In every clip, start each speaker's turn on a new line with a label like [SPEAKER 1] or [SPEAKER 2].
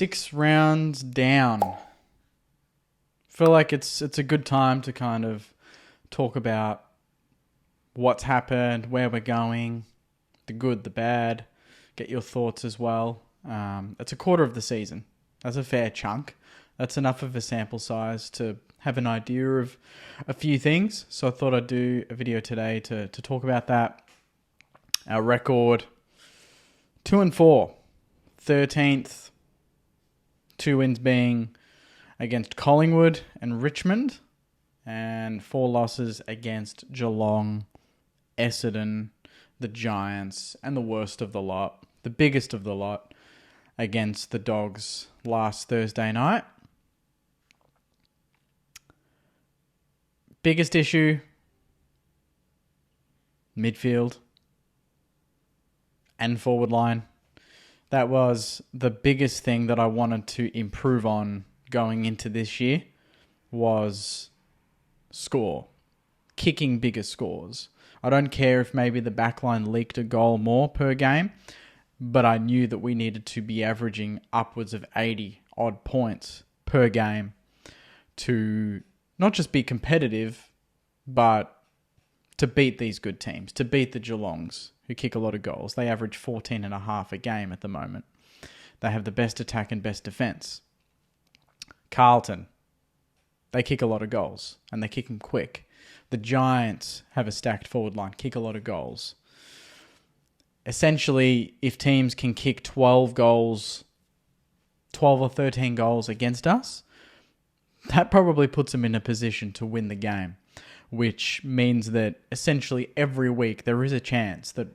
[SPEAKER 1] 6 rounds down. Feel like it's a good time to kind of talk about what's happened, where we're going, the good, the bad, get your thoughts as well. It's a quarter of the season. That's a fair chunk. That's enough of a sample size to have an idea of a few things. So I thought I'd do a video today to talk about that. Our record, 2-4, 13th, 2 wins being against Collingwood and Richmond, and 4 losses against Geelong, Essendon, the Giants, and the worst of the lot, the biggest of the lot, against the Dogs last Thursday night. Biggest issue, midfield and forward line. That was the biggest thing that I wanted to improve on going into this year, was score. Kicking bigger scores. I don't care if maybe the backline leaked a goal more per game, but I knew that we needed to be averaging upwards of 80 odd points per game to not just be competitive, but to beat these good teams, to beat the Geelongs, who kick a lot of goals. They average 14.5 a game at the moment. They have the best attack and best defence. Carlton, they kick a lot of goals, and they kick them quick. The Giants have a stacked forward line, kick a lot of goals. Essentially, if teams can kick 12 or 13 goals against us, that probably puts them in a position to win the game, which means that essentially every week there is a chance that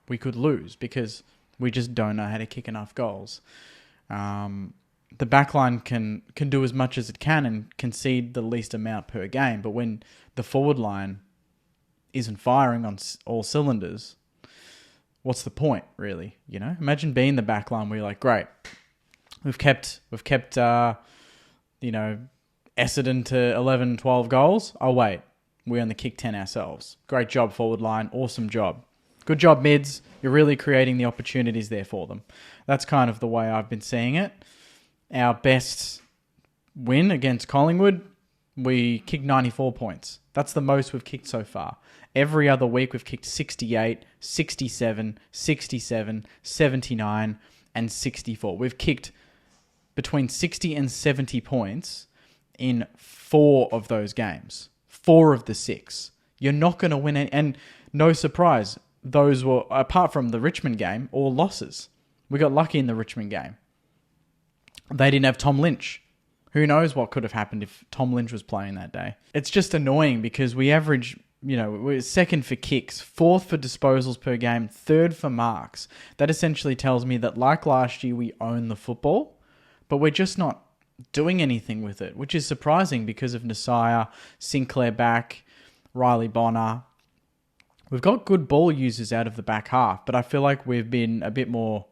[SPEAKER 1] we could lose because we just don't know how to kick enough goals. The backline can do as much as it can and concede the least amount per game, but when the forward line isn't firing on all cylinders, what's the point, really? You know, imagine being the backline where you're like, great, we've kept Essendon to 11, 12 goals. Oh wait, we only kicked 10 ourselves. Great job, forward line. Awesome job. Good job, mids. You're really creating the opportunities there for them. That's kind of the way I've been seeing it. Our best win against Collingwood, we kicked 94 points. That's the most we've kicked so far. Every other week we've kicked 68, 67, 67, 79, and 64. We've kicked between 60 and 70 points in 4 of those games. 4 of the 6. You're not going to win any, and no surprise, those were, apart from the Richmond game, all losses. We got lucky in the Richmond game. They didn't have Tom Lynch. Who knows what could have happened if Tom Lynch was playing that day. It's just annoying because we average, we're second for kicks, 4th for disposals per game, 3rd for marks. That essentially tells me that like last year, we own the football, but we're just not doing anything with it, which is surprising because of Nasiah, Sinclair back, Riley Bonner. We've got good ball users out of the back half, but I feel like we've been a bit more,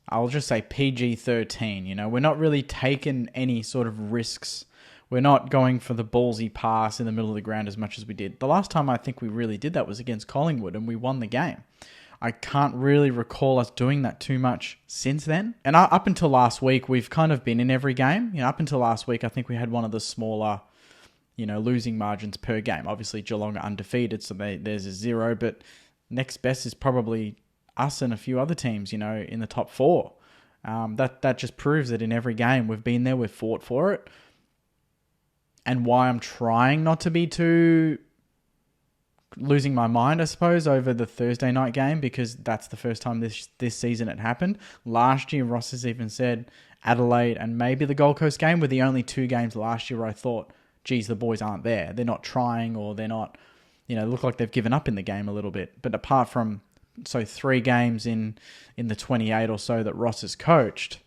[SPEAKER 1] I'll just say PG-13. We're not really taking any sort of risks. We're not going for the ballsy pass in the middle of the ground as much as we did. The last time I think we really did that was against Collingwood, and we won the game. I can't really recall us doing that too much since then. And up until last week, we've kind of been in every game. Up until last week, I think we had one of the smaller, losing margins per game. Obviously, Geelong are undefeated, so there's a 0. But next best is probably us and a few other teams, in the top 4. That just proves that in every game we've been there, we've fought for it. And why I'm trying not to be too losing my mind, I suppose, over the Thursday night game, because that's the first time this season it happened. Last year, Ross has even said Adelaide and maybe the Gold Coast game were the only 2 games last year where I thought, geez, the boys aren't there. They're not trying, or they're not, look like they've given up in the game a little bit. But apart from, 3 games in the 28 or so that Ross has coached,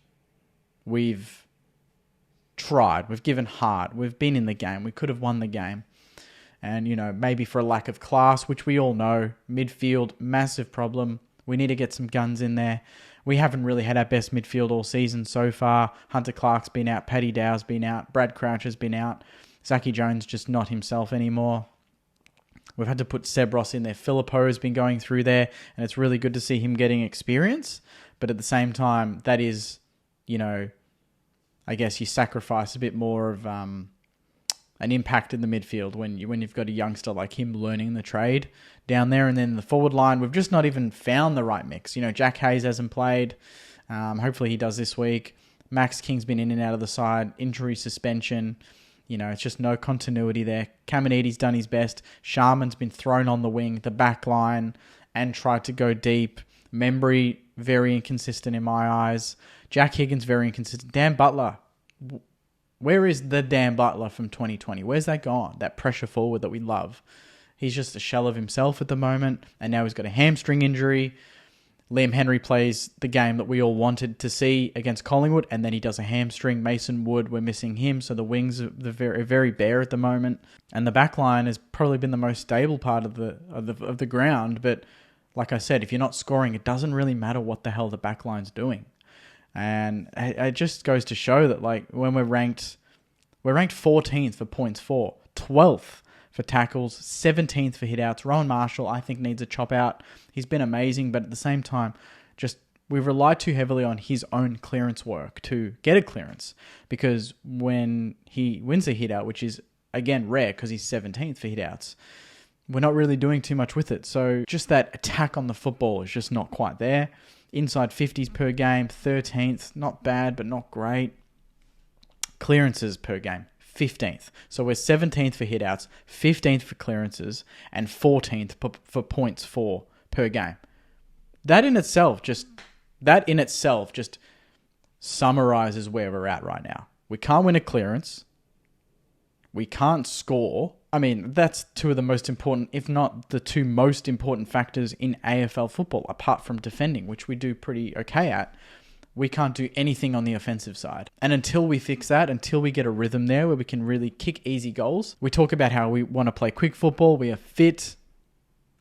[SPEAKER 1] we've tried. We've given heart. We've been in the game. We could have won the game. And, maybe for a lack of class, which we all know, midfield, massive problem. We need to get some guns in there. We haven't really had our best midfield all season so far. Hunter Clark's been out. Paddy Dow's been out. Brad Crouch has been out. Zachy Jones just not himself anymore. We've had to put Seb Ross in there. Filippo has been going through there, and it's really good to see him getting experience. But at the same time, that is, I guess you sacrifice a bit more of an impact in the midfield when you've got a youngster like him learning the trade down there. And then the forward line, we've just not even found the right mix. Jack Hayes hasn't played. Hopefully he does this week. Max King's been in and out of the side, injury, suspension. It's just no continuity there. Caminiti's done his best. Sharman's been thrown on the wing, the back line, and tried to go deep. Membry, very inconsistent in my eyes. Jack Higgins, very inconsistent. Dan Butler, where is the Dan Butler from 2020? Where's that gone? That pressure forward that we love. He's just a shell of himself at the moment, and now he's got a hamstring injury. Liam Henry plays the game that we all wanted to see against Collingwood, and then he does a hamstring. Mason Wood, we're missing him, so the wings are very, very bare at the moment. And the back line has probably been the most stable part of the ground. But like I said, if you're not scoring, it doesn't really matter what the hell the back line's doing. And it just goes to show that when we're ranked 14th for points for, 12th for tackles, 17th for hit-outs. Rowan Marshall, I think, needs a chop-out. He's been amazing, but at the same time, we rely too heavily on his own clearance work to get a clearance, because when he wins a hit-out, which is, again, rare because he's 17th for hit-outs, we're not really doing too much with it. So just that attack on the football is just not quite there. Inside 50s per game, 13th, not bad, but not great. Clearances per game, 15th. So we're 17th for hitouts, 15th for clearances, and 14th for points for per game. That in itself just summarizes where we're at right now. We can't win a clearance. We can't score. I mean, that's two of the most important, if not the two most important factors in AFL football, apart from defending, which we do pretty okay at. We can't do anything on the offensive side. And until we fix that, until we get a rhythm there where we can really kick easy goals, we talk about how we want to play quick football, we are fit.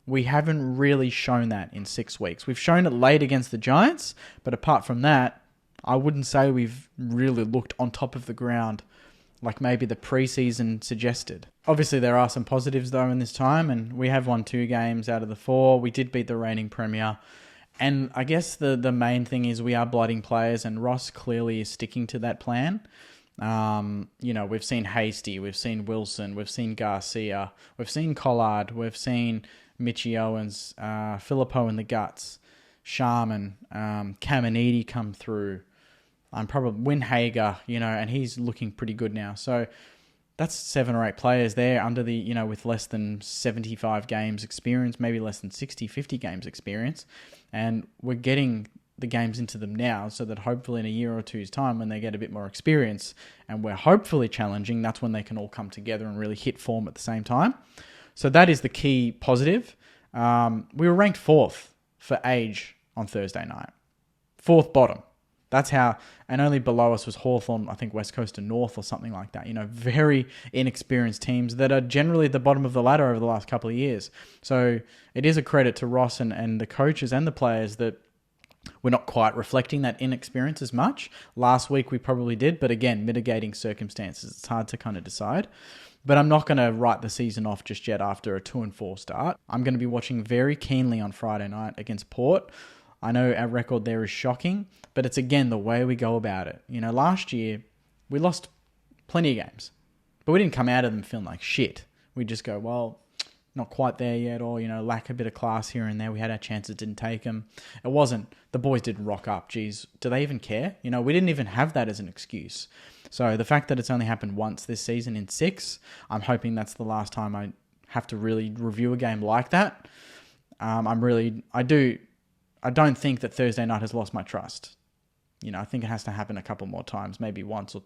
[SPEAKER 1] We haven't really shown that in 6 weeks. We've shown it late against the Giants, but apart from that, I wouldn't say we've really looked on top of the ground like maybe the preseason suggested. Obviously, there are some positives though in this time, and we have won 2 games out of the 4. We did beat the reigning premier. And I guess the main thing is we are blooding players, and Ross clearly is sticking to that plan. We've seen Hasty, we've seen Wilson, we've seen Garcia, we've seen Collard, we've seen Mitchie Owens, Filippo in the guts, Sharman, Caminiti come through. I'm probably Winhager, and he's looking pretty good now. So that's 7 or 8 players there under the, with less than 75 games experience, maybe less than 60, 50 games experience. And we're getting the games into them now so that hopefully in a year or two's time, when they get a bit more experience and we're hopefully challenging, that's when they can all come together and really hit form at the same time. So that is the key positive. We were ranked 4th for age on Thursday night. 4th bottom. That's how, and only below us was Hawthorn, I think West Coast and North or something like that. Very inexperienced teams that are generally at the bottom of the ladder over the last couple of years. So it is a credit to Ross and the coaches and the players that we're not quite reflecting that inexperience as much. Last week we probably did, but again, mitigating circumstances. It's hard to kind of decide. But I'm not going to write the season off just yet after a 2-4 start. I'm going to be watching very keenly on Friday night against Port. I know our record there is shocking, but it's again the way we go about it. Last year we lost plenty of games, but we didn't come out of them feeling like shit. We just go, well, not quite there yet, or lack a bit of class here and there. We had our chances, didn't take them. It wasn't the boys didn't rock up. Geez, do they even care? We didn't even have that as an excuse. So the fact that it's only happened once this season in 6, I'm hoping that's the last time I have to really review a game like that. I don't think that Thursday night has lost my trust. I think it has to happen a couple more times, maybe once or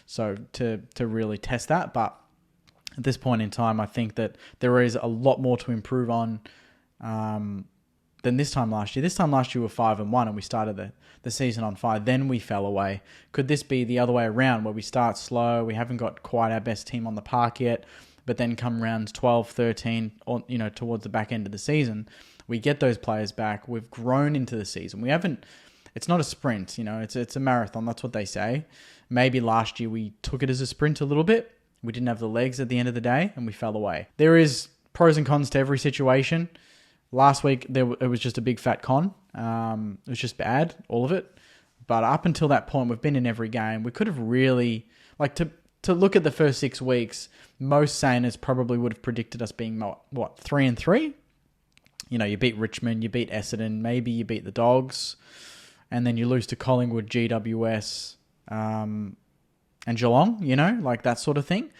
[SPEAKER 1] so to really test that. But at this point in time, I think that there is a lot more to improve on than this time last year. This time last year we were 5-1 and we started the season on fire. Then we fell away. Could this be the other way around where we start slow? We haven't got quite our best team on the park yet, but then come rounds 12, 13, or, towards the back end of the season, we get those players back. We've grown into the season. It's not a sprint, it's a marathon. That's what they say. Maybe last year we took it as a sprint a little bit. We didn't have the legs at the end of the day and we fell away. There is pros and cons to every situation. Last week, it was just a big fat con. It was just bad, all of it. But up until that point, we've been in every game. We could have really, like, to look at the first 6 weeks, most saners probably would have predicted us being, 3-3? You know, you beat Richmond, you beat Essendon, maybe you beat the Dogs, and then you lose to Collingwood, GWS, and Geelong, you know, like that sort of thing.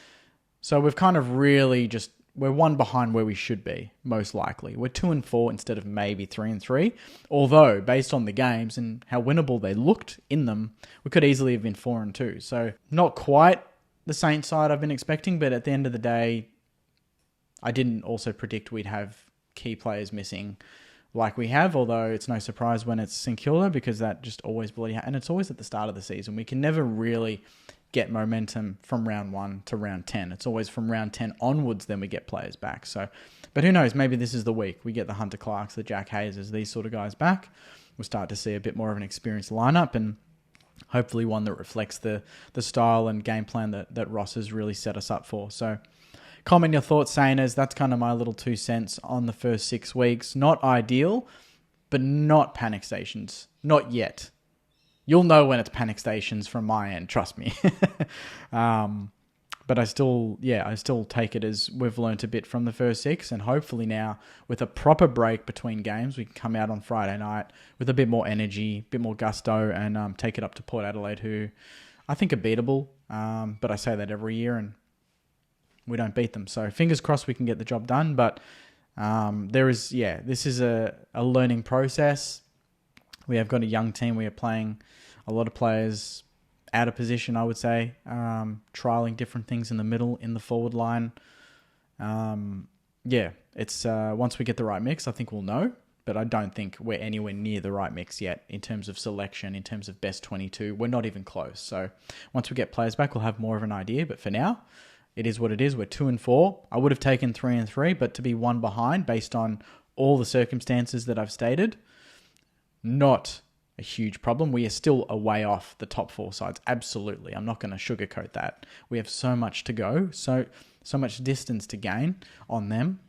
[SPEAKER 1] So we've kind of really just, we're one behind where we should be, most likely. We're 2-4 instead of maybe 3-3. Although, based on the games and how winnable they looked in them, we could easily have been 4-2. So not quite the Saints side I've been expecting, but at the end of the day, I didn't also predict we'd have key players missing like we have, although it's no surprise when it's St Kilda, because that just always bloody and it's always at the start of the season. We can never really get momentum from round 1 to round 10. It's always from round 10 onwards then we get players back. So, but who knows, maybe this is the week we get the Hunter Clarks, the Jack Hayes, these sort of guys back. We'll start to see a bit more of an experienced lineup, and hopefully one that reflects the style and game plan that Ross has really set us up for. So comment your thoughts, Saners. That's kind of my little 2 cents on the first 6 weeks. Not ideal, but not panic stations. Not yet. You'll know when it's panic stations from my end, trust me. But I still take it as we've learnt a bit from the first 6, and hopefully now with a proper break between games, we can come out on Friday night with a bit more energy, a bit more gusto, and take it up to Port Adelaide, who I think are beatable. But I say that every year, and we don't beat them. So fingers crossed we can get the job done. But this is a learning process. We have got a young team. We are playing a lot of players out of position, I would say, trialing different things in the middle, in the forward line. It's once we get the right mix, I think we'll know. But I don't think we're anywhere near the right mix yet in terms of selection, in terms of best 22. We're not even close. So once we get players back, we'll have more of an idea. But for now, it is what it is. We're 2-4. I would have taken 3-3, but to be one behind based on all the circumstances that I've stated, not a huge problem. We are still a way off the top 4 sides. Absolutely. I'm not going to sugarcoat that. We have so much to go, so much distance to gain on them.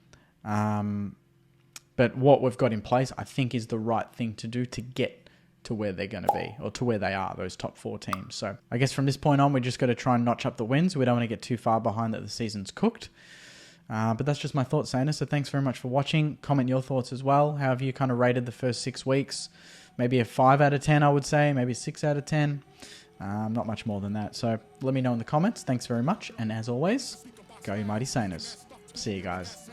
[SPEAKER 1] But what we've got in place, I think, is the right thing to do to get to where they're going to be, or to where they are, those top 4 teams. So I guess from this point on, we just got to try and notch up the wins. We don't want to get too far behind that the season's cooked. But that's just my thoughts, Sana. So thanks very much for watching. Comment your thoughts as well. How have you kind of rated the first 6 weeks? Maybe a 5 out of 10, I would say. Maybe a 6 out of 10. Not much more than that. So let me know in the comments. Thanks very much. And as always, go you mighty Saners. See you guys.